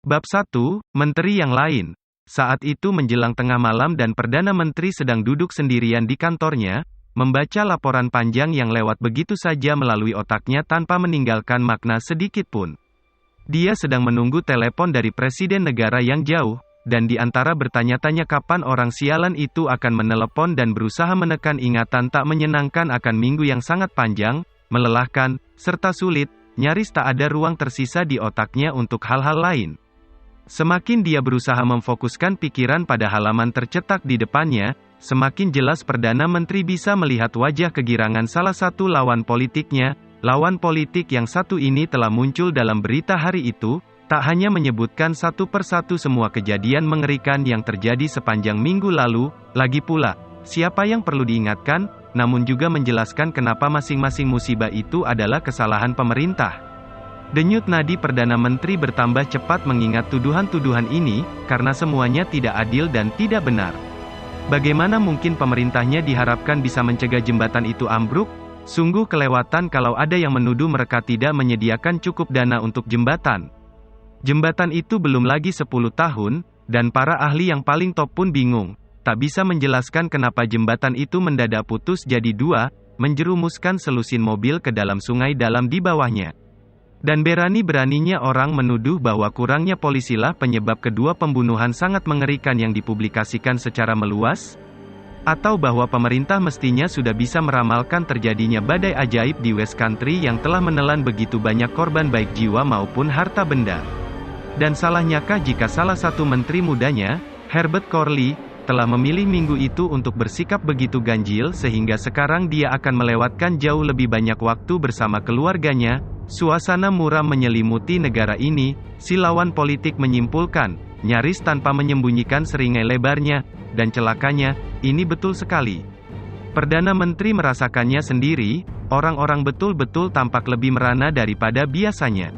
Bab 1, Menteri yang lain. Saat itu menjelang tengah malam dan Perdana Menteri sedang duduk sendirian di kantornya, membaca laporan panjang yang lewat begitu saja melalui otaknya tanpa meninggalkan makna sedikit pun. Dia sedang menunggu telepon dari presiden negara yang jauh, dan di antara bertanya-tanya kapan orang sialan itu akan menelepon dan berusaha menekan ingatan tak menyenangkan akan minggu yang sangat panjang, melelahkan, serta sulit, nyaris tak ada ruang tersisa di otaknya untuk hal-hal lain. Semakin dia berusaha memfokuskan pikiran pada halaman tercetak di depannya, semakin jelas Perdana Menteri bisa melihat wajah kegirangan salah satu lawan politiknya. Lawan politik yang satu ini telah muncul dalam berita hari itu, tak hanya menyebutkan satu persatu semua kejadian mengerikan yang terjadi sepanjang minggu lalu, lagi pula, siapa yang perlu diingatkan, namun juga menjelaskan kenapa masing-masing musibah itu adalah kesalahan pemerintah. Denyut nadi Perdana Menteri bertambah cepat mengingat tuduhan-tuduhan ini, karena semuanya tidak adil dan tidak benar. Bagaimana mungkin pemerintahnya diharapkan bisa mencegah jembatan itu ambruk? Sungguh kelewatan kalau ada yang menuduh mereka tidak menyediakan cukup dana untuk jembatan. Jembatan itu belum lagi 10 tahun, dan para ahli yang paling top pun bingung. Tak bisa menjelaskan kenapa jembatan itu mendadak putus jadi dua, menjerumuskan selusin mobil ke dalam sungai dalam di bawahnya. Dan berani-beraninya orang menuduh bahwa kurangnya polisilah penyebab kedua pembunuhan sangat mengerikan yang dipublikasikan secara meluas? Atau bahwa pemerintah mestinya sudah bisa meramalkan terjadinya badai ajaib di West Country yang telah menelan begitu banyak korban baik jiwa maupun harta benda? Dan salahnyakah jika salah satu menteri mudanya, Herbert Corley, telah memilih minggu itu untuk bersikap begitu ganjil sehingga sekarang dia akan melewatkan jauh lebih banyak waktu bersama keluarganya? Suasana muram menyelimuti negara ini, si lawan politik menyimpulkan, nyaris tanpa menyembunyikan seringai lebarnya, dan celakanya, ini betul sekali. Perdana Menteri merasakannya sendiri, orang-orang betul-betul tampak lebih merana daripada biasanya.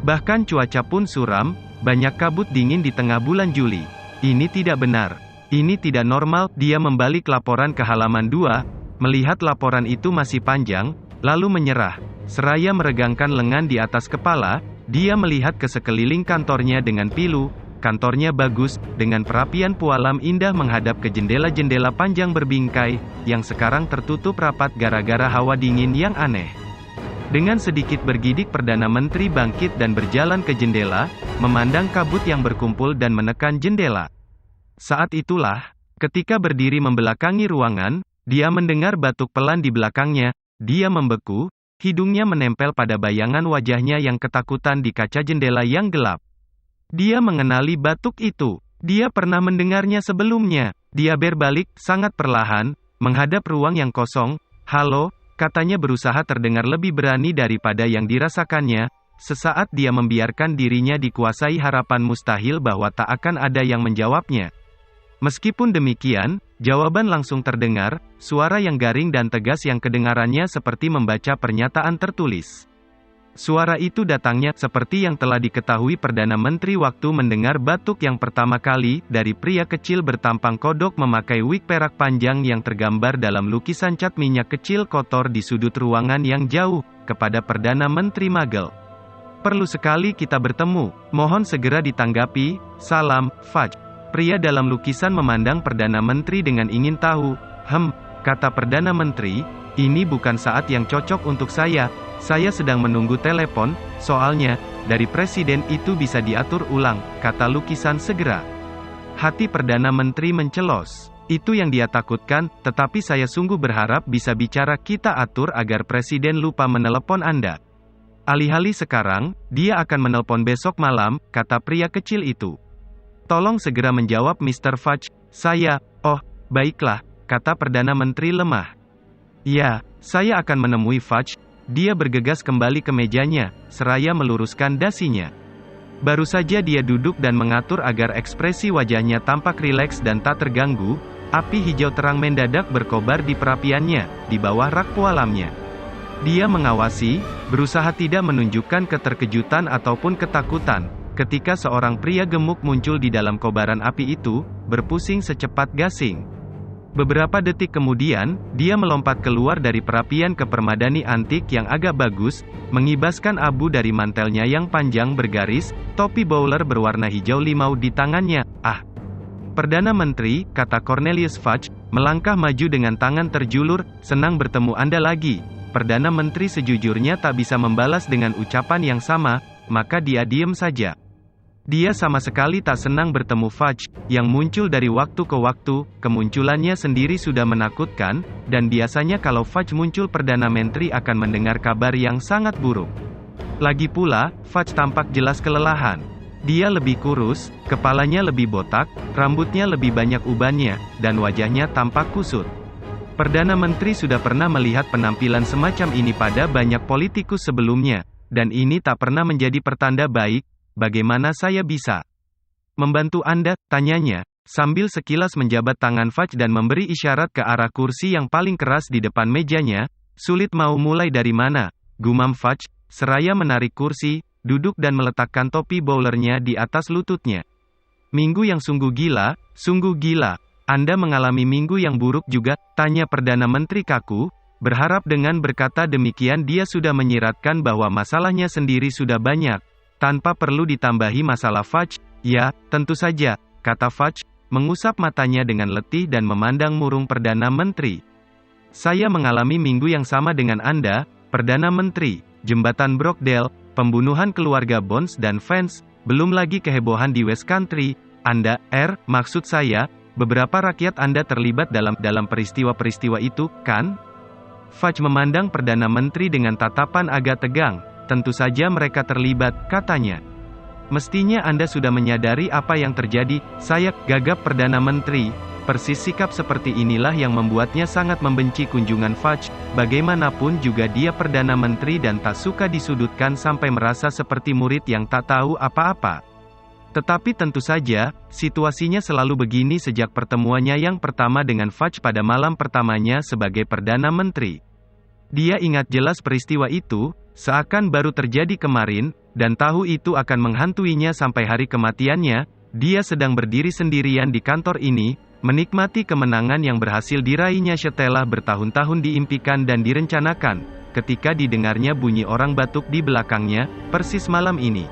Bahkan cuaca pun suram, banyak kabut dingin di tengah bulan Juli. Ini tidak benar. Ini tidak normal. Dia membalik laporan ke halaman 2, melihat laporan itu masih panjang, lalu menyerah. Seraya meregangkan lengan di atas kepala, dia melihat ke sekeliling kantornya dengan pilu. Kantornya bagus, dengan perapian pualam indah menghadap ke jendela-jendela panjang berbingkai, yang sekarang tertutup rapat gara-gara hawa dingin yang aneh. Dengan sedikit bergidik Perdana Menteri bangkit dan berjalan ke jendela, memandang kabut yang berkumpul dan menekan jendela. Saat itulah, ketika berdiri membelakangi ruangan, dia mendengar batuk pelan di belakangnya, dia membeku, hidungnya menempel pada bayangan wajahnya yang ketakutan di kaca jendela yang gelap. Dia mengenali batuk itu. Dia pernah mendengarnya sebelumnya. Dia berbalik, sangat perlahan, menghadap ruang yang kosong. "Halo," katanya berusaha terdengar lebih berani daripada yang dirasakannya. Sesaat dia membiarkan dirinya dikuasai harapan mustahil bahwa tak akan ada yang menjawabnya. Meskipun demikian, jawaban langsung terdengar, suara yang garing dan tegas yang kedengarannya seperti membaca pernyataan tertulis. Suara itu datangnya, seperti yang telah diketahui Perdana Menteri waktu mendengar batuk yang pertama kali, dari pria kecil bertampang kodok memakai wig perak panjang yang tergambar dalam lukisan cat minyak kecil kotor di sudut ruangan yang jauh, kepada Perdana Menteri Magel. "Perlu sekali kita bertemu, mohon segera ditanggapi, salam, Fudge." Pria dalam lukisan memandang Perdana Menteri dengan ingin tahu. Kata Perdana Menteri, "Ini bukan saat yang cocok untuk saya sedang menunggu telepon, soalnya, dari presiden itu bisa diatur ulang," kata lukisan segera. Hati Perdana Menteri mencelos. Itu yang dia takutkan, tetapi saya sungguh berharap bisa bicara kita atur agar presiden lupa menelepon Anda. Alih-alih sekarang, dia akan menelpon besok malam, kata pria kecil itu. "Tolong segera menjawab Mr. Fudge, oh, baiklah," kata Perdana Menteri lemah. "Ya, saya akan menemui Fudge." Dia bergegas kembali ke mejanya, seraya meluruskan dasinya. Baru saja dia duduk dan mengatur agar ekspresi wajahnya tampak rileks dan tak terganggu, api hijau terang mendadak berkobar di perapiannya, di bawah rak pualamnya. Dia mengawasi, berusaha tidak menunjukkan keterkejutan ataupun ketakutan, ketika seorang pria gemuk muncul di dalam kobaran api itu, berpusing secepat gasing. Beberapa detik kemudian, dia melompat keluar dari perapian ke permadani antik yang agak bagus, mengibaskan abu dari mantelnya yang panjang bergaris, topi bowler berwarna hijau limau di tangannya. "Ah, Perdana Menteri," kata Cornelius Fudge, melangkah maju dengan tangan terjulur, "senang bertemu Anda lagi." Perdana Menteri sejujurnya tak bisa membalas dengan ucapan yang sama, maka dia diam saja. Dia sama sekali tak senang bertemu Fudge, yang muncul dari waktu ke waktu. Kemunculannya sendiri sudah menakutkan, dan biasanya kalau Fudge muncul Perdana Menteri akan mendengar kabar yang sangat buruk. Lagi pula, Fudge tampak jelas kelelahan. Dia lebih kurus, kepalanya lebih botak, rambutnya lebih banyak ubannya, dan wajahnya tampak kusut. Perdana Menteri sudah pernah melihat penampilan semacam ini pada banyak politikus sebelumnya, dan ini tak pernah menjadi pertanda baik. "Bagaimana saya bisa membantu Anda?" tanyanya, sambil sekilas menjabat tangan Fudge dan memberi isyarat ke arah kursi yang paling keras di depan mejanya. "Sulit mau mulai dari mana?" gumam Fudge, seraya menarik kursi, duduk dan meletakkan topi bowlernya di atas lututnya. "Minggu yang sungguh gila, sungguh gila. Anda mengalami minggu yang buruk juga?" tanya Perdana Menteri kaku, berharap dengan berkata demikian dia sudah menyiratkan bahwa masalahnya sendiri sudah banyak, tanpa perlu ditambahi masalah Fudge. "Ya, tentu saja," kata Fudge, mengusap matanya dengan letih dan memandang murung Perdana Menteri. "Saya mengalami minggu yang sama dengan Anda, Perdana Menteri. Jembatan Brockdale, pembunuhan keluarga Bonds dan Vance, belum lagi kehebohan di West Country. Anda, maksud saya, beberapa rakyat Anda terlibat dalam peristiwa-peristiwa itu, kan?" Fudge memandang Perdana Menteri dengan tatapan agak tegang. "Tentu saja mereka terlibat," katanya. "Mestinya Anda sudah menyadari apa yang terjadi." "Saya," gagap Perdana Menteri. Persis sikap seperti inilah yang membuatnya sangat membenci kunjungan Fudge. Bagaimanapun juga dia Perdana Menteri dan tak suka disudutkan sampai merasa seperti murid yang tak tahu apa-apa. Tetapi tentu saja, situasinya selalu begini sejak pertemuannya yang pertama dengan Fudge pada malam pertamanya sebagai Perdana Menteri. Dia ingat jelas peristiwa itu, seakan baru terjadi kemarin, dan tahu itu akan menghantuinya sampai hari kematiannya. Dia sedang berdiri sendirian di kantor ini, menikmati kemenangan yang berhasil diraihnya setelah bertahun-tahun diimpikan dan direncanakan, ketika didengarnya bunyi orang batuk di belakangnya, persis malam ini.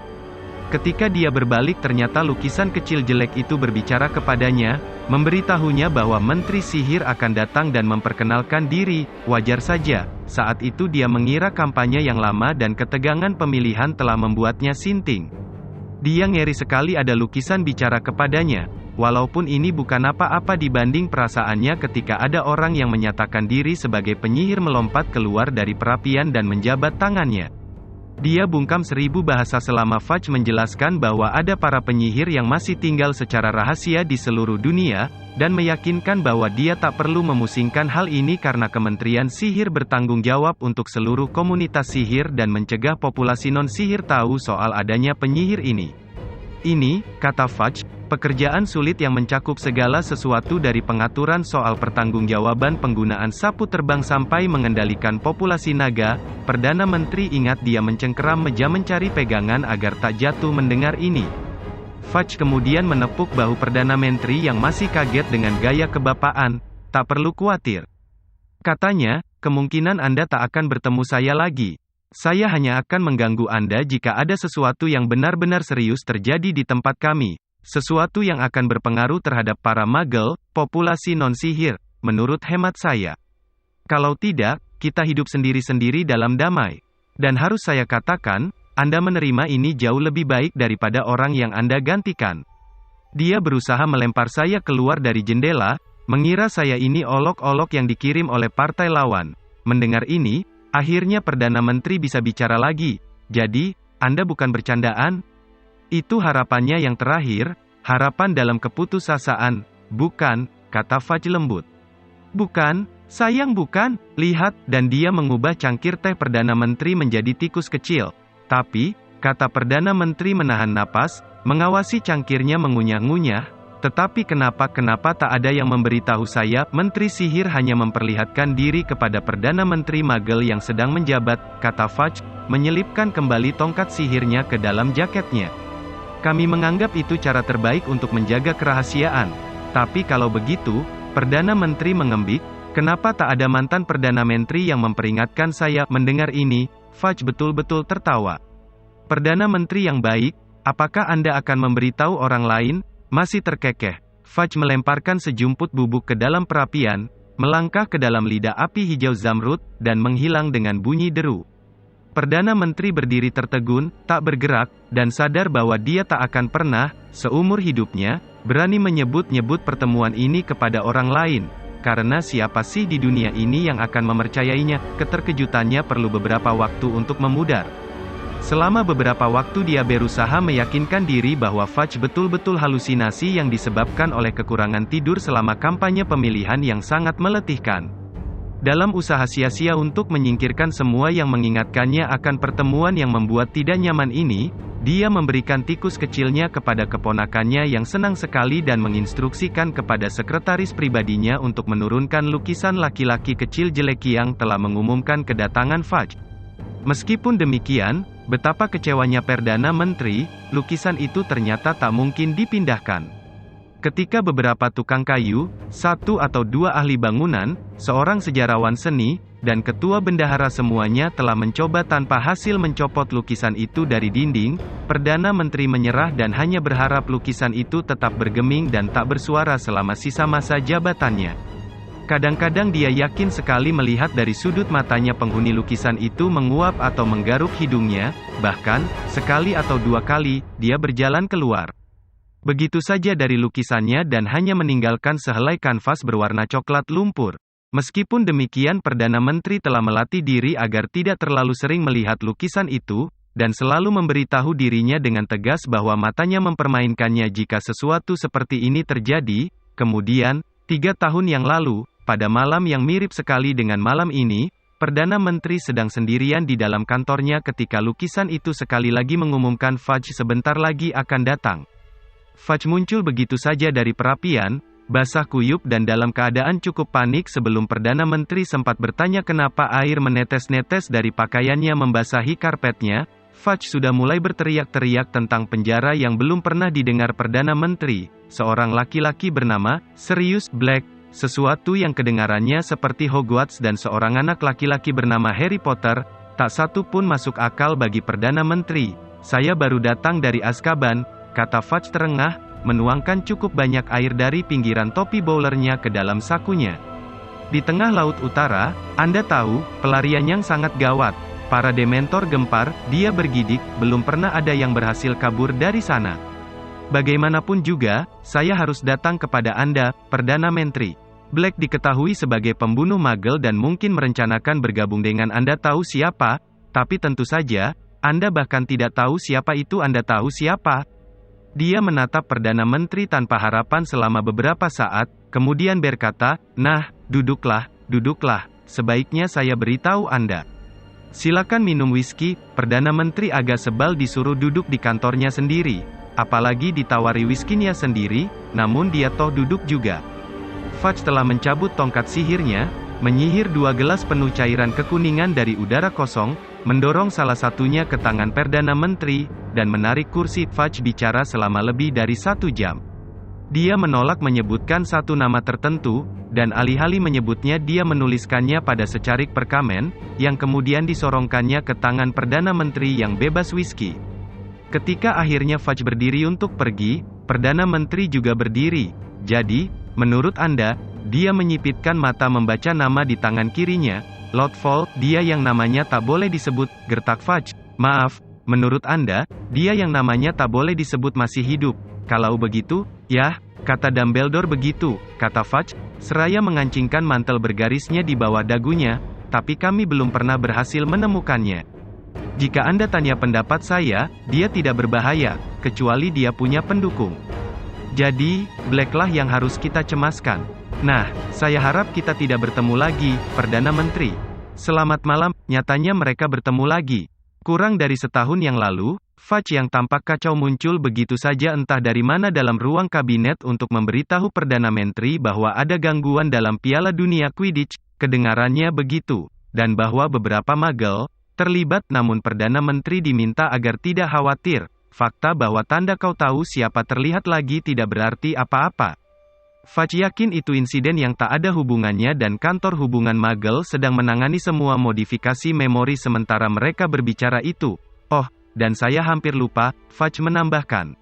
Ketika dia berbalik ternyata lukisan kecil jelek itu berbicara kepadanya, memberitahunya bahwa Menteri Sihir akan datang dan memperkenalkan diri. Wajar saja, saat itu dia mengira kampanye yang lama dan ketegangan pemilihan telah membuatnya sinting. Dia ngeri sekali ada lukisan bicara kepadanya, walaupun ini bukan apa-apa dibanding perasaannya ketika ada orang yang menyatakan diri sebagai penyihir melompat keluar dari perapian dan menjabat tangannya. Dia bungkam 1000 bahasa selama Fudge menjelaskan bahwa ada para penyihir yang masih tinggal secara rahasia di seluruh dunia, dan meyakinkan bahwa dia tak perlu memusingkan hal ini karena Kementerian Sihir bertanggung jawab untuk seluruh komunitas sihir dan mencegah populasi non-sihir tahu soal adanya penyihir ini. "Ini," kata Fudge, "pekerjaan sulit yang mencakup segala sesuatu dari pengaturan soal pertanggungjawaban penggunaan sapu terbang sampai mengendalikan populasi naga." Perdana Menteri ingat dia mencengkeram meja mencari pegangan agar tak jatuh mendengar ini. Fudge kemudian menepuk bahu Perdana Menteri yang masih kaget dengan gaya kebapaan. "Tak perlu khawatir," katanya, "kemungkinan Anda tak akan bertemu saya lagi. Saya hanya akan mengganggu Anda jika ada sesuatu yang benar-benar serius terjadi di tempat kami. Sesuatu yang akan berpengaruh terhadap para Muggle, populasi non-sihir, menurut hemat saya. Kalau tidak, kita hidup sendiri-sendiri dalam damai. Dan harus saya katakan, Anda menerima ini jauh lebih baik daripada orang yang Anda gantikan." Dia berusaha melempar saya keluar dari jendela, mengira saya ini olok-olok yang dikirim oleh partai lawan. Mendengar ini, akhirnya Perdana Menteri bisa bicara lagi. "Jadi, Anda bukan bercandaan? Itu harapannya yang terakhir, harapan dalam keputusasaan, bukan?" kata Fudge lembut. "Bukan, sayang bukan. Lihat," dan dia mengubah cangkir teh Perdana Menteri menjadi tikus kecil. "Tapi," kata Perdana Menteri menahan napas, mengawasi cangkirnya mengunyah-ngunyah, "tetapi kenapa tak ada yang memberitahu saya?" "Menteri Sihir hanya memperlihatkan diri kepada Perdana Menteri Muggle yang sedang menjabat," kata Fudge, menyelipkan kembali tongkat sihirnya ke dalam jaketnya. "Kami menganggap itu cara terbaik untuk menjaga kerahasiaan. Tapi kalau begitu, Perdana Menteri mengembik, kenapa tak ada mantan Perdana Menteri yang memperingatkan saya? Mendengar ini, Fudge betul-betul tertawa. Perdana Menteri yang baik, apakah Anda akan memberitahu orang lain? Masih terkekeh. Fudge melemparkan sejumput bubuk ke dalam perapian, melangkah ke dalam lidah api hijau zamrud, dan menghilang dengan bunyi deru. Perdana Menteri berdiri tertegun, tak bergerak, dan sadar bahwa dia tak akan pernah, seumur hidupnya, berani menyebut-nyebut pertemuan ini kepada orang lain. Karena siapa sih di dunia ini yang akan mempercayainya? Keterkejutannya perlu beberapa waktu untuk memudar. Selama beberapa waktu dia berusaha meyakinkan diri bahwa Fudge betul-betul halusinasi yang disebabkan oleh kekurangan tidur selama kampanye pemilihan yang sangat meletihkan. Dalam usaha sia-sia untuk menyingkirkan semua yang mengingatkannya akan pertemuan yang membuat tidak nyaman ini, dia memberikan tikus kecilnya kepada keponakannya yang senang sekali dan menginstruksikan kepada sekretaris pribadinya untuk menurunkan lukisan laki-laki kecil jelek yang telah mengumumkan kedatangan Fudge. Meskipun demikian, betapa kecewanya Perdana Menteri, lukisan itu ternyata tak mungkin dipindahkan. Ketika beberapa tukang kayu, satu atau dua ahli bangunan, seorang sejarawan seni, dan ketua bendahara semuanya telah mencoba tanpa hasil mencopot lukisan itu dari dinding, Perdana Menteri menyerah dan hanya berharap lukisan itu tetap bergeming dan tak bersuara selama sisa masa jabatannya. Kadang-kadang dia yakin sekali melihat dari sudut matanya penghuni lukisan itu menguap atau menggaruk hidungnya, bahkan, sekali atau dua kali, dia berjalan keluar. Begitu saja dari lukisannya dan hanya meninggalkan sehelai kanvas berwarna coklat lumpur. Meskipun demikian Perdana Menteri telah melatih diri agar tidak terlalu sering melihat lukisan itu, dan selalu memberitahu dirinya dengan tegas bahwa matanya mempermainkannya jika sesuatu seperti ini terjadi. Kemudian, 3 tahun yang lalu, pada malam yang mirip sekali dengan malam ini, Perdana Menteri sedang sendirian di dalam kantornya ketika lukisan itu sekali lagi mengumumkan Fudge sebentar lagi akan datang. Fudge muncul begitu saja dari perapian, basah kuyup dan dalam keadaan cukup panik sebelum Perdana Menteri sempat bertanya kenapa air menetes-netes dari pakaiannya membasahi karpetnya. Fudge sudah mulai berteriak-teriak tentang penjara yang belum pernah didengar Perdana Menteri, seorang laki-laki bernama Sirius Black, sesuatu yang kedengarannya seperti Hogwarts dan seorang anak laki-laki bernama Harry Potter, tak satu pun masuk akal bagi Perdana Menteri. Saya baru datang dari Azkaban, kata Fudge terengah, menuangkan cukup banyak air dari pinggiran topi bowlernya ke dalam sakunya. Di tengah Laut Utara, Anda tahu, pelarian yang sangat gawat. Para dementor gempar, dia bergidik, belum pernah ada yang berhasil kabur dari sana. Bagaimanapun juga, saya harus datang kepada Anda, Perdana Menteri. Black diketahui sebagai pembunuh magel dan mungkin merencanakan bergabung dengan Anda tahu siapa, tapi tentu saja, Anda bahkan tidak tahu siapa itu. Anda tahu siapa? Dia menatap Perdana Menteri tanpa harapan selama beberapa saat, kemudian berkata, "Nah, duduklah, duduklah, sebaiknya saya beritahu Anda. Silakan minum whisky." Perdana Menteri agak sebal disuruh duduk di kantornya sendiri, apalagi ditawari whisky-nya sendiri, namun dia toh duduk juga. Fudge telah mencabut tongkat sihirnya, menyihir 2 gelas penuh cairan kekuningan dari udara kosong, mendorong salah satunya ke tangan Perdana Menteri, dan menarik kursi. Fudge bicara selama lebih dari 1 jam. Dia menolak menyebutkan satu nama tertentu, dan alih-alih menyebutnya dia menuliskannya pada secarik perkamen, yang kemudian disorongkannya ke tangan Perdana Menteri yang bebas whisky. Ketika akhirnya Fudge berdiri untuk pergi, Perdana Menteri juga berdiri. Jadi, menurut Anda, dia menyipitkan mata membaca nama di tangan kirinya, Lord Fall, dia yang namanya tak boleh disebut, gertak Fudge. Maaf, menurut Anda, dia yang namanya tak boleh disebut masih hidup. Kalau begitu, yah, kata Dumbledore. Begitu, kata Fudge, seraya mengancingkan mantel bergarisnya di bawah dagunya, tapi kami belum pernah berhasil menemukannya. Jika Anda tanya pendapat saya, dia tidak berbahaya, kecuali dia punya pendukung. Jadi, Blacklah yang harus kita cemaskan. Nah, saya harap kita tidak bertemu lagi, Perdana Menteri. Selamat malam. Nyatanya mereka bertemu lagi. Kurang dari setahun yang lalu, Fudge yang tampak kacau muncul begitu saja entah dari mana dalam ruang kabinet untuk memberitahu Perdana Menteri bahwa ada gangguan dalam Piala Dunia Quidditch, kedengarannya begitu, dan bahwa beberapa magel terlibat. Namun Perdana Menteri diminta agar tidak khawatir. Fakta bahwa tanda kau tahu siapa terlihat lagi tidak berarti apa-apa. Fudge yakin itu insiden yang tak ada hubungannya dan kantor hubungan Magel sedang menangani semua modifikasi memori sementara mereka berbicara itu. Oh, dan saya hampir lupa, Fudge menambahkan.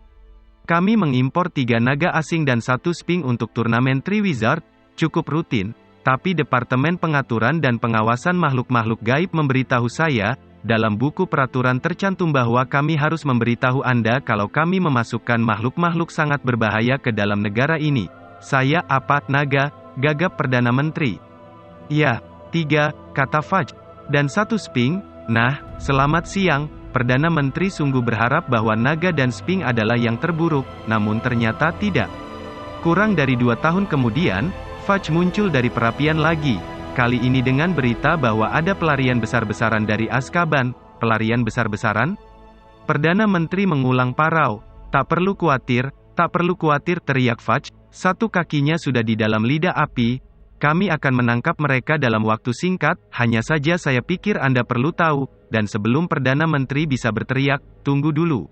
Kami mengimpor 3 naga asing dan 1 Sphinx untuk turnamen Triwizard, cukup rutin, tapi Departemen Pengaturan dan Pengawasan Makhluk-Makhluk Gaib memberitahu saya, dalam buku peraturan tercantum bahwa kami harus memberitahu Anda kalau kami memasukkan makhluk-makhluk sangat berbahaya ke dalam negara ini. Saya, apa, naga, gagap Perdana Menteri. Ya, 3, kata Fudge. Dan 1 Sphinx, nah, selamat siang, Perdana Menteri sungguh berharap bahwa naga dan Sphinx adalah yang terburuk, namun ternyata tidak. Kurang dari 2 tahun kemudian, Fudge muncul dari perapian lagi, kali ini dengan berita bahwa ada pelarian besar-besaran dari Azkaban. Pelarian besar-besaran? Perdana Menteri mengulang parau. Tak perlu khawatir, teriak Fudge. 1 kakinya sudah di dalam lidah api. Kami akan menangkap mereka dalam waktu singkat, hanya saja saya pikir Anda perlu tahu, dan sebelum Perdana Menteri bisa berteriak, tunggu dulu.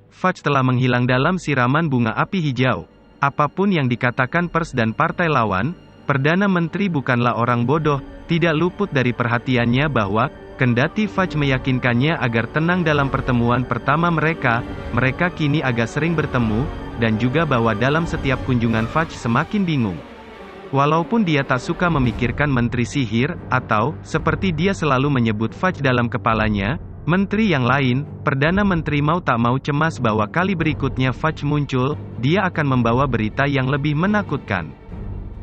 Fudge telah menghilang dalam siraman bunga api hijau. Apapun yang dikatakan pers dan partai lawan, Perdana Menteri bukanlah orang bodoh, tidak luput dari perhatiannya bahwa, kendati Fudge meyakinkannya agar tenang dalam pertemuan pertama mereka kini agak sering bertemu, dan juga bahwa dalam setiap kunjungan Fudge semakin bingung. Walaupun dia tak suka memikirkan Menteri Sihir, atau, seperti dia selalu menyebut Fudge dalam kepalanya, menteri yang lain, Perdana Menteri mau tak mau cemas bahwa kali berikutnya Fudge muncul, dia akan membawa berita yang lebih menakutkan.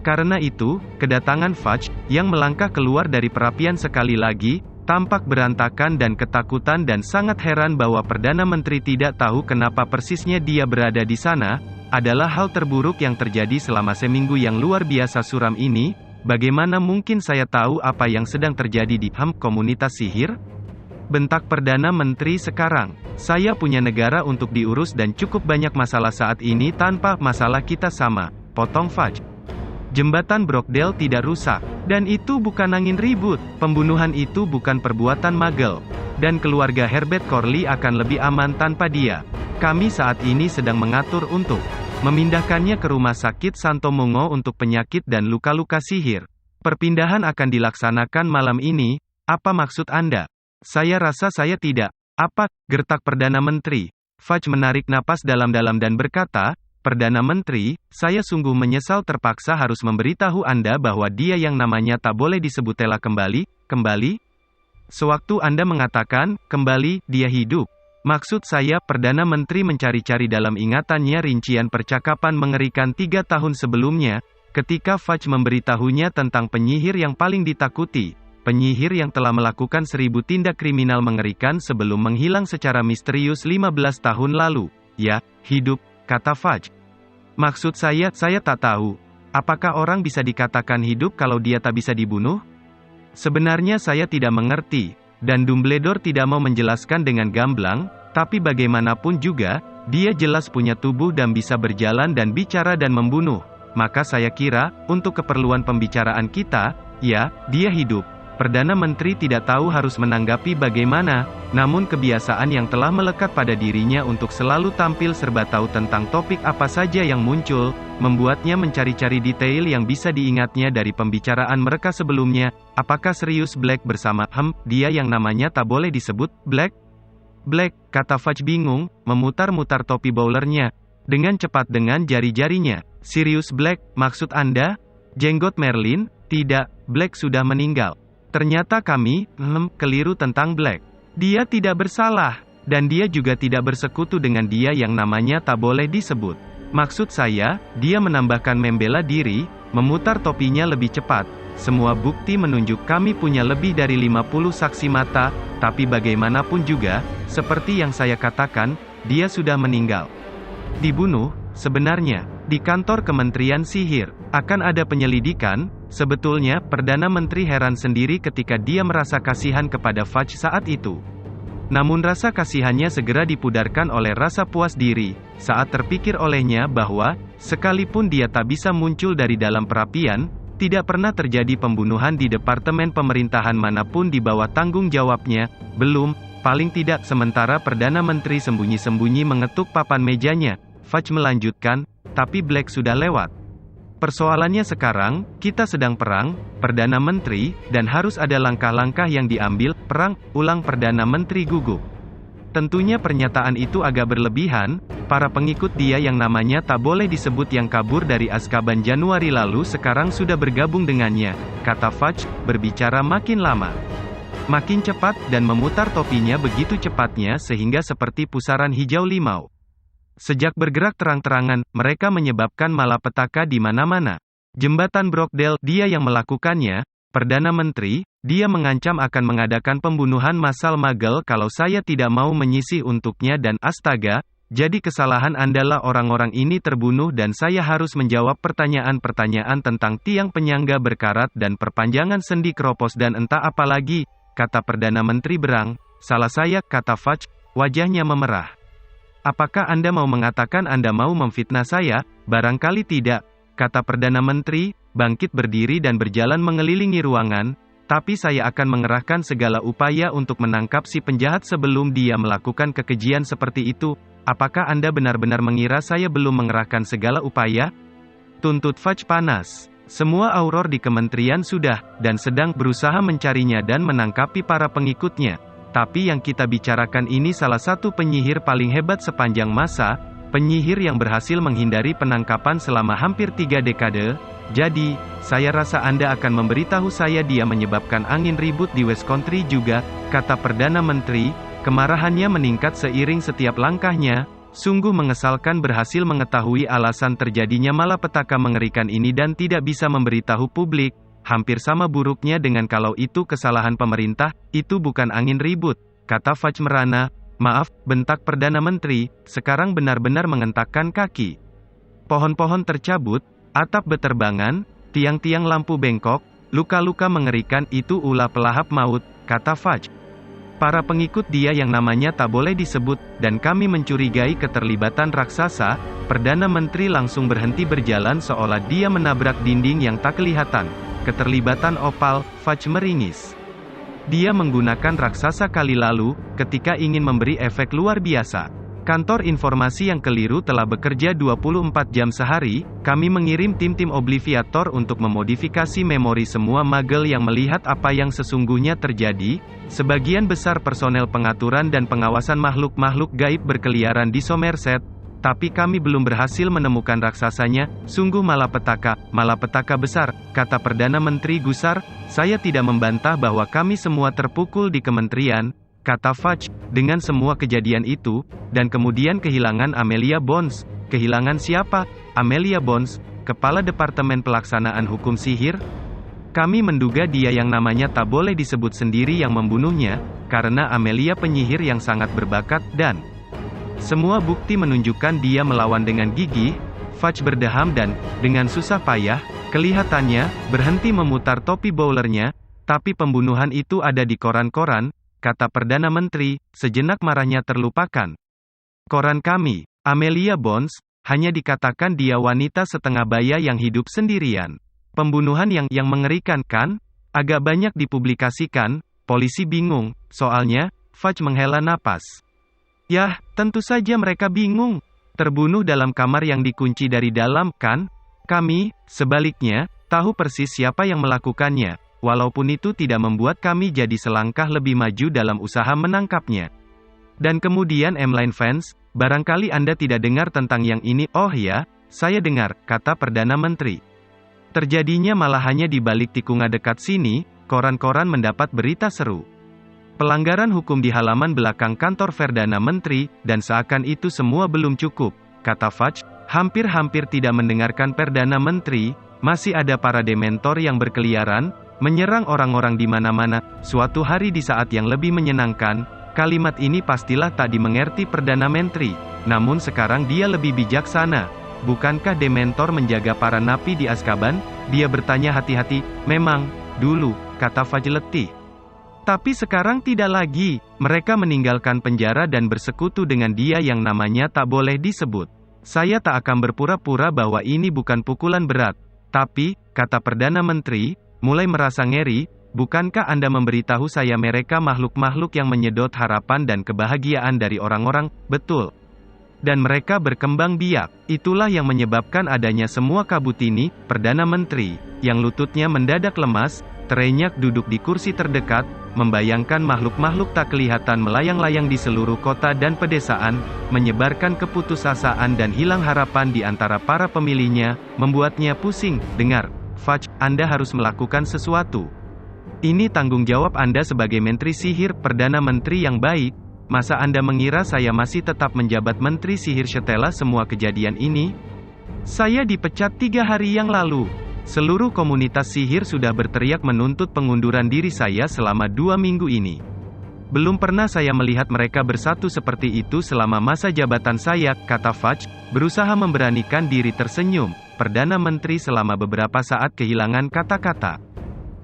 Karena itu, kedatangan Fudge, yang melangkah keluar dari perapian sekali lagi, tampak berantakan dan ketakutan dan sangat heran bahwa Perdana Menteri tidak tahu kenapa persisnya dia berada di sana, adalah hal terburuk yang terjadi selama seminggu yang luar biasa suram ini. Bagaimana mungkin saya tahu apa yang sedang terjadi di komunitas sihir? Bentak Perdana Menteri sekarang. Saya punya negara untuk diurus dan cukup banyak masalah saat ini tanpa masalah kita sama, potong Fudge. Jembatan Brockdale tidak rusak. Dan itu bukan angin ribut. Pembunuhan itu bukan perbuatan Magel. Dan keluarga Herbert Corley akan lebih aman tanpa dia. Kami saat ini sedang mengatur untuk memindahkannya ke rumah sakit Santo Mungo untuk penyakit dan luka-luka sihir. Perpindahan akan dilaksanakan malam ini. Apa maksud Anda? Saya rasa saya tidak. Apa? Gertak Perdana Menteri. Fudge menarik napas dalam-dalam dan berkata, Perdana Menteri, saya sungguh menyesal terpaksa harus memberitahu Anda bahwa dia yang namanya tak boleh disebut telah kembali? Sewaktu Anda mengatakan, kembali, dia hidup. Maksud saya, Perdana Menteri mencari-cari dalam ingatannya rincian percakapan mengerikan 3 tahun sebelumnya, ketika Fudge memberitahunya tentang penyihir yang paling ditakuti, penyihir yang telah melakukan 1000 tindak kriminal mengerikan sebelum menghilang secara misterius 15 tahun lalu. Ya, hidup, kata Fudge. Maksud saya tak tahu. Apakah orang bisa dikatakan hidup kalau dia tak bisa dibunuh? Sebenarnya saya tidak mengerti, dan Dumbledore tidak mau menjelaskan dengan gamblang, tapi bagaimanapun juga, dia jelas punya tubuh dan bisa berjalan dan bicara dan membunuh. Maka saya kira, untuk keperluan pembicaraan kita, ya, dia hidup. Perdana Menteri tidak tahu harus menanggapi bagaimana, namun kebiasaan yang telah melekat pada dirinya untuk selalu tampil serba tahu tentang topik apa saja yang muncul, membuatnya mencari-cari detail yang bisa diingatnya dari pembicaraan mereka sebelumnya. Apakah serius Black bersama, dia yang namanya tak boleh disebut, Black? Black, kata Fudge bingung, memutar-mutar topi bowlernya, dengan cepat dengan jari-jarinya. Sirius Black, maksud Anda? Jenggot Merlin? Tidak, Black sudah meninggal. Ternyata kami, keliru tentang Black. Dia tidak bersalah, dan dia juga tidak bersekutu dengan dia yang namanya tak boleh disebut. Maksud saya, dia menambahkan membela diri, memutar topinya lebih cepat. Semua bukti menunjuk kami punya lebih dari 50 saksi mata, tapi bagaimanapun juga, seperti yang saya katakan, dia sudah meninggal. Dibunuh, sebenarnya, di kantor Kementerian Sihir, akan ada penyelidikan. Sebetulnya, Perdana Menteri heran sendiri ketika dia merasa kasihan kepada Fudge saat itu. Namun rasa kasihannya segera dipudarkan oleh rasa puas diri, saat terpikir olehnya bahwa, sekalipun dia tak bisa muncul dari dalam perapian, tidak pernah terjadi pembunuhan di departemen pemerintahan manapun di bawah tanggung jawabnya, belum, paling tidak sementara Perdana Menteri sembunyi-sembunyi mengetuk papan mejanya. Fudge melanjutkan, tapi Black sudah lewat. Persoalannya sekarang, kita sedang perang, Perdana Menteri, dan harus ada langkah-langkah yang diambil, perang, ulang Perdana Menteri gugup. Tentunya pernyataan itu agak berlebihan, para pengikut dia yang namanya tak boleh disebut yang kabur dari Azkaban Januari lalu sekarang sudah bergabung dengannya, kata Fudge, berbicara makin lama. Makin cepat, dan memutar topinya begitu cepatnya sehingga seperti pusaran hijau limau. Sejak bergerak terang-terangan, mereka menyebabkan malapetaka di mana-mana. Jembatan Brockdale, dia yang melakukannya, Perdana Menteri, dia mengancam akan mengadakan pembunuhan massal Muggle kalau saya tidak mau menyisih untuknya dan astaga, jadi kesalahan Andalah orang-orang ini terbunuh dan saya harus menjawab pertanyaan-pertanyaan tentang tiang penyangga berkarat dan perpanjangan sendi Kropos dan entah apa lagi, kata Perdana Menteri berang. Salah saya, kata Fudge, wajahnya memerah. Apakah Anda mau mengatakan Anda mau memfitnah saya? Barangkali tidak, kata Perdana Menteri, bangkit berdiri dan berjalan mengelilingi ruangan, tapi saya akan mengerahkan segala upaya untuk menangkap si penjahat sebelum dia melakukan kekejian seperti itu. Apakah Anda benar-benar mengira saya belum mengerahkan segala upaya? Tuntut Fudge panas. Semua auror di kementerian sudah, dan sedang berusaha mencarinya dan menangkapi para pengikutnya. Tapi yang kita bicarakan ini salah satu penyihir paling hebat sepanjang masa, penyihir yang berhasil menghindari penangkapan selama hampir 3 dekade, jadi, saya rasa Anda akan memberitahu saya dia menyebabkan angin ribut di West Country juga, kata Perdana Menteri, kemarahannya meningkat seiring setiap langkahnya, sungguh mengesalkan berhasil mengetahui alasan terjadinya malapetaka mengerikan ini dan tidak bisa memberitahu publik. Hampir sama buruknya dengan kalau itu kesalahan pemerintah, itu bukan angin ribut, kata Fudge merana. Maaf, bentak Perdana Menteri, sekarang benar-benar mengentakkan kaki. Pohon-pohon tercabut, atap beterbangan, tiang-tiang lampu bengkok, luka-luka mengerikan itu ulah pelahap maut, kata Fudge. Para pengikut dia yang namanya tak boleh disebut, dan kami mencurigai keterlibatan raksasa. Perdana Menteri langsung berhenti berjalan seolah dia menabrak dinding yang tak kelihatan. Keterlibatan Opal, Fudge meringis. Dia menggunakan raksasa kali lalu, ketika ingin memberi efek luar biasa. Kantor informasi yang keliru telah bekerja 24 jam sehari, kami mengirim tim-tim Obliviator untuk memodifikasi memori semua Muggle yang melihat apa yang sesungguhnya terjadi. Sebagian besar personel pengaturan dan pengawasan makhluk-makhluk gaib berkeliaran di Somerset, tapi kami belum berhasil menemukan raksasanya. Sungguh malapetaka besar, kata Perdana Menteri gusar. Saya tidak membantah bahwa kami semua terpukul di kementerian, kata Fudge, dengan semua kejadian itu, dan kemudian kehilangan Amelia Bones. Kehilangan siapa? Amelia Bones, Kepala Departemen Pelaksanaan Hukum Sihir? Kami menduga dia yang namanya tak boleh disebut sendiri yang membunuhnya, karena Amelia penyihir yang sangat berbakat, dan semua bukti menunjukkan dia melawan dengan gigih. Fudge berdeham dan, dengan susah payah, kelihatannya, berhenti memutar topi bowlernya, tapi pembunuhan itu ada di koran-koran, kata Perdana Menteri, sejenak marahnya terlupakan. Koran kami, Amelia Bones, hanya dikatakan dia wanita setengah baya yang hidup sendirian. Pembunuhan yang mengerikan kan? Agak banyak dipublikasikan, polisi bingung, soalnya, Fudge menghela napas. Yah, tentu saja mereka bingung. Terbunuh dalam kamar yang dikunci dari dalam, kan? Kami, sebaliknya, tahu persis siapa yang melakukannya, walaupun itu tidak membuat kami jadi selangkah lebih maju dalam usaha menangkapnya. Dan kemudian M-Line fans, barangkali Anda tidak dengar tentang yang ini. Oh ya, saya dengar, kata Perdana Menteri. Terjadinya malah hanya di balik tikungan dekat sini, koran-koran mendapat berita seru. Pelanggaran hukum di halaman belakang kantor Perdana Menteri, dan seakan itu semua belum cukup, kata Fudge, hampir-hampir tidak mendengarkan Perdana Menteri, masih ada para dementor yang berkeliaran, menyerang orang-orang di mana-mana. Suatu hari di saat yang lebih menyenangkan, kalimat ini pastilah tak dimengerti Perdana Menteri, namun sekarang dia lebih bijaksana. Bukankah dementor menjaga para napi di Azkaban? Dia bertanya hati-hati. Memang, dulu, kata Fudge letih. Tapi sekarang tidak lagi, mereka meninggalkan penjara dan bersekutu dengan dia yang namanya tak boleh disebut. Saya tak akan berpura-pura bahwa ini bukan pukulan berat. Tapi, kata Perdana Menteri, mulai merasa ngeri, bukankah Anda memberitahu saya mereka makhluk-makhluk yang menyedot harapan dan kebahagiaan dari orang-orang? Betul. Dan mereka berkembang biak. Itulah yang menyebabkan adanya semua kabut ini. Perdana Menteri, yang lututnya mendadak lemas, terenyak duduk di kursi terdekat, membayangkan makhluk-makhluk tak kelihatan melayang-layang di seluruh kota dan pedesaan, menyebarkan keputusasaan dan hilang harapan di antara para pemilihnya, membuatnya pusing. Dengar, Fudge, Anda harus melakukan sesuatu. Ini tanggung jawab Anda sebagai Menteri Sihir, Perdana Menteri yang baik. Masa Anda mengira saya masih tetap menjabat Menteri Sihir setelah semua kejadian ini? Saya dipecat 3 hari yang lalu. Seluruh komunitas sihir sudah berteriak menuntut pengunduran diri saya selama 2 minggu ini. Belum pernah saya melihat mereka bersatu seperti itu selama masa jabatan saya, kata Fudge, berusaha memberanikan diri tersenyum. Perdana Menteri selama beberapa saat kehilangan kata-kata.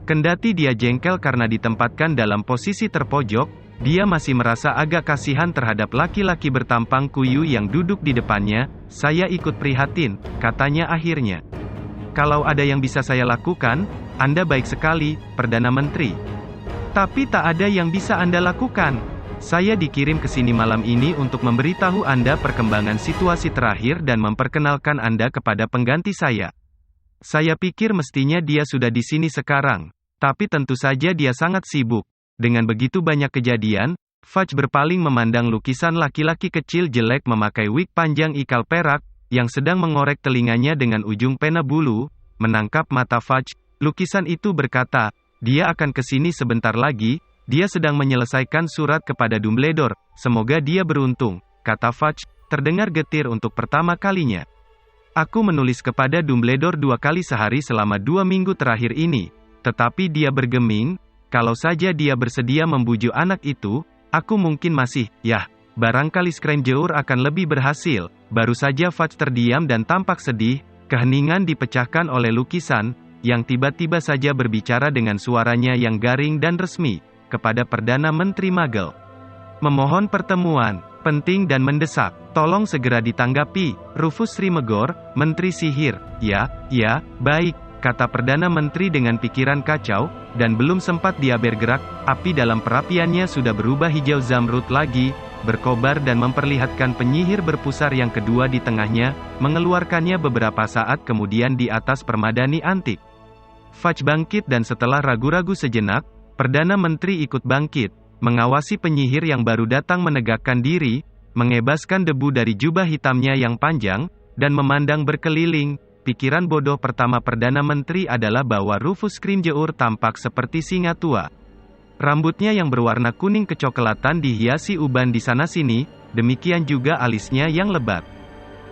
Kendati dia jengkel karena ditempatkan dalam posisi terpojok, dia masih merasa agak kasihan terhadap laki-laki bertampang kuyu yang duduk di depannya. Saya ikut prihatin, katanya akhirnya. Kalau ada yang bisa saya lakukan, Anda baik sekali, Perdana Menteri. Tapi tak ada yang bisa Anda lakukan. Saya dikirim ke sini malam ini untuk memberitahu Anda perkembangan situasi terakhir dan memperkenalkan Anda kepada pengganti saya. Saya pikir mestinya dia sudah di sini sekarang. Tapi tentu saja dia sangat sibuk. Dengan begitu banyak kejadian, Fudge berpaling memandang lukisan laki-laki kecil jelek memakai wig panjang ikal perak, yang sedang mengorek telinganya dengan ujung pena bulu. Menangkap mata Fudge, lukisan itu berkata, dia akan ke sini sebentar lagi, dia sedang menyelesaikan surat kepada Dumbledore, semoga dia beruntung, kata Fudge, terdengar getir untuk pertama kalinya. Aku menulis kepada Dumbledore 2 kali sehari selama 2 minggu terakhir ini, tetapi dia bergeming. Kalau saja dia bersedia membujuk anak itu, aku mungkin masih, barangkali Scrimgeour akan lebih berhasil. Baru saja Fudge terdiam dan tampak sedih, keheningan dipecahkan oleh lukisan, yang tiba-tiba saja berbicara dengan suaranya yang garing dan resmi, kepada Perdana Menteri Muggle. Memohon pertemuan, penting dan mendesak, tolong segera ditanggapi, Rufus Srimegor, Menteri Sihir. Ya, baik, kata Perdana Menteri dengan pikiran kacau, dan belum sempat dia bergerak, api dalam perapiannya sudah berubah hijau zamrud lagi, berkobar dan memperlihatkan penyihir berpusar yang kedua di tengahnya, mengeluarkannya beberapa saat kemudian di atas permadani antik. Fudge bangkit dan setelah ragu-ragu sejenak, Perdana Menteri ikut bangkit, mengawasi penyihir yang baru datang menegakkan diri, mengebaskan debu dari jubah hitamnya yang panjang, dan memandang berkeliling. Pikiran bodoh pertama Perdana Menteri adalah bahwa Rufus Scrimgeour tampak seperti singa tua. Rambutnya yang berwarna kuning kecoklatan dihiasi uban di sana-sini, demikian juga alisnya yang lebat.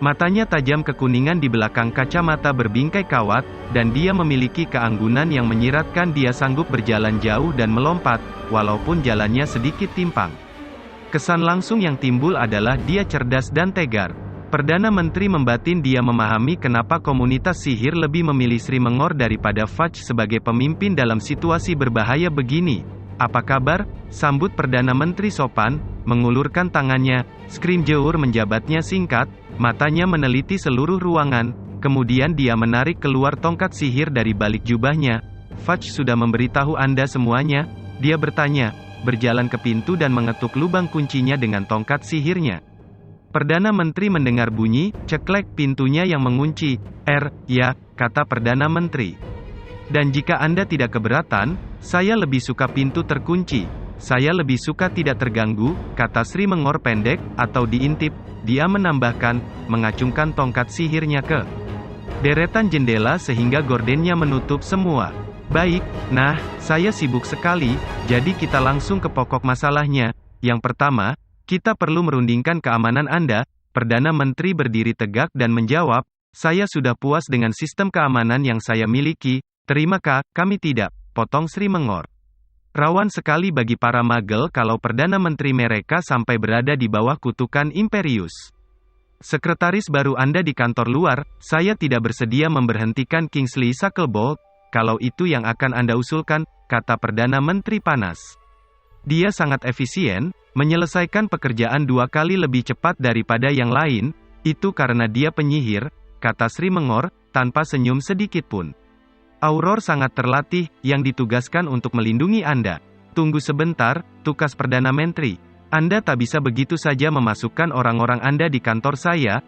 Matanya tajam kekuningan di belakang kacamata berbingkai kawat, dan dia memiliki keanggunan yang menyiratkan dia sanggup berjalan jauh dan melompat, walaupun jalannya sedikit timpang. Kesan langsung yang timbul adalah dia cerdas dan tegar. Perdana Menteri membatin dia memahami kenapa komunitas sihir lebih memilih Srimengor daripada Fudge sebagai pemimpin dalam situasi berbahaya begini. Apa kabar? Sambut Perdana Menteri sopan, mengulurkan tangannya. Scrimgeour menjabatnya singkat, matanya meneliti seluruh ruangan, kemudian dia menarik keluar tongkat sihir dari balik jubahnya. Fudge sudah memberitahu Anda semuanya, dia bertanya, berjalan ke pintu dan mengetuk lubang kuncinya dengan tongkat sihirnya. Perdana Menteri mendengar bunyi, ceklek pintunya yang mengunci. Ya, kata Perdana Menteri. Dan jika Anda tidak keberatan, saya lebih suka pintu terkunci. Saya lebih suka tidak terganggu, kata Srimengor pendek, atau diintip. Dia menambahkan, mengacungkan tongkat sihirnya ke deretan jendela sehingga gordennya menutup semua. Baik, saya sibuk sekali, jadi kita langsung ke pokok masalahnya. Yang pertama, kita perlu merundingkan keamanan Anda. Perdana Menteri berdiri tegak dan menjawab, saya sudah puas dengan sistem keamanan yang saya miliki. Terima kasih, kami tidak, potong Srimengor. Rawan sekali bagi para Muggle kalau Perdana Menteri mereka sampai berada di bawah kutukan Imperius. Sekretaris baru Anda di kantor luar, saya tidak bersedia memberhentikan Kingsley Shacklebolt, kalau itu yang akan Anda usulkan, kata Perdana Menteri panas. Dia sangat efisien, menyelesaikan pekerjaan 2 kali lebih cepat daripada yang lain, itu karena dia penyihir, kata Srimengor, tanpa senyum sedikit pun. Auror sangat terlatih, yang ditugaskan untuk melindungi Anda. Tunggu sebentar, tukas Perdana Menteri. Anda tak bisa begitu saja memasukkan orang-orang Anda di kantor saya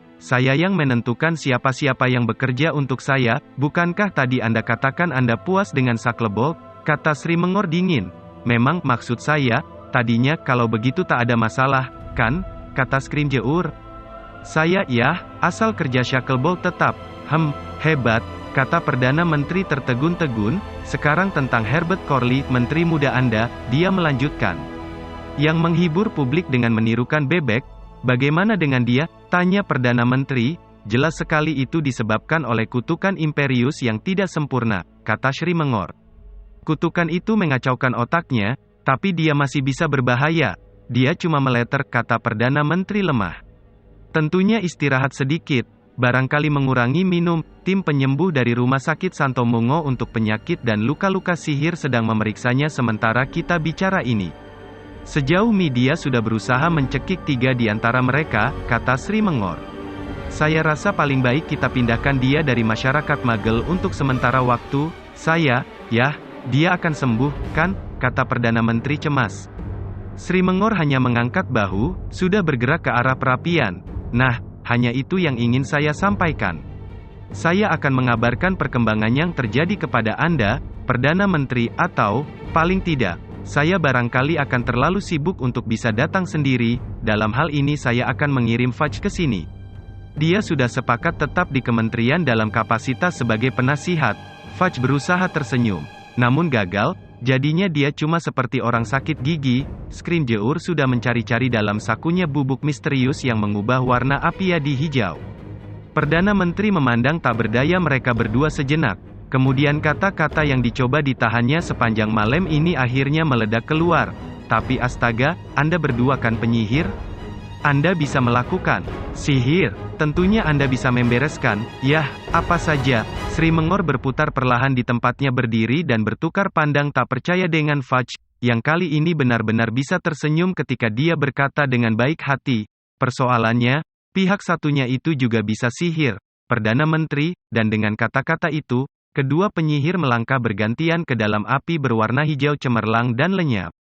yang menentukan siapa-siapa yang bekerja untuk saya, bukankah tadi Anda katakan Anda puas dengan Shacklebolt? Kata Sri Mengor dingin. Memang, maksud saya, tadinya kalau begitu tak ada masalah, kan? Kata Scrimgeour. Saya, asal kerja Shacklebolt tetap. Hebat, kata Perdana Menteri tertegun-tegun. Sekarang tentang Herbert Corley, Menteri Muda Anda, dia melanjutkan. Yang menghibur publik dengan menirukan bebek, bagaimana dengan dia? Tanya Perdana Menteri. Jelas sekali itu disebabkan oleh kutukan Imperius yang tidak sempurna, kata Sri Mengor. Kutukan itu mengacaukan otaknya, tapi dia masih bisa berbahaya. Dia cuma meleter, kata Perdana Menteri lemah. Tentunya istirahat sedikit, barangkali mengurangi minum. Tim penyembuh dari Rumah Sakit Santo Mungo untuk penyakit dan luka-luka sihir sedang memeriksanya sementara kita bicara ini. Sejauh media sudah berusaha mencekik 3 di antara mereka, kata Sri Mengor. Saya rasa paling baik kita pindahkan dia dari masyarakat Magel untuk sementara waktu. Dia akan sembuh, kan? Kata Perdana Menteri cemas. Sri Mengor hanya mengangkat bahu, sudah bergerak ke arah perapian. Nah, hanya itu yang ingin saya sampaikan. Saya akan mengabarkan perkembangan yang terjadi kepada Anda, Perdana Menteri, atau, paling tidak, saya barangkali akan terlalu sibuk untuk bisa datang sendiri. Dalam hal ini saya akan mengirim Fudge ke sini. Dia sudah sepakat tetap di kementerian dalam kapasitas sebagai penasihat. Fudge berusaha tersenyum. Namun gagal, jadinya dia cuma seperti orang sakit gigi. Scrimgeour sudah mencari-cari dalam sakunya bubuk misterius yang mengubah warna apiadi hijau. Perdana Menteri memandang tak berdaya mereka berdua sejenak. Kemudian kata-kata yang dicoba ditahannya sepanjang malam ini akhirnya meledak keluar. Tapi astaga, Anda berdua kan penyihir? Anda bisa melakukan sihir. Tentunya Anda bisa membereskan. Apa saja. Sri Mengor berputar perlahan di tempatnya berdiri dan bertukar pandang tak percaya dengan Fudge, yang kali ini benar-benar bisa tersenyum ketika dia berkata dengan baik hati. Persoalannya, pihak satunya itu juga bisa sihir, Perdana Menteri, dan dengan kata-kata itu, kedua penyihir melangkah bergantian ke dalam api berwarna hijau cemerlang dan lenyap.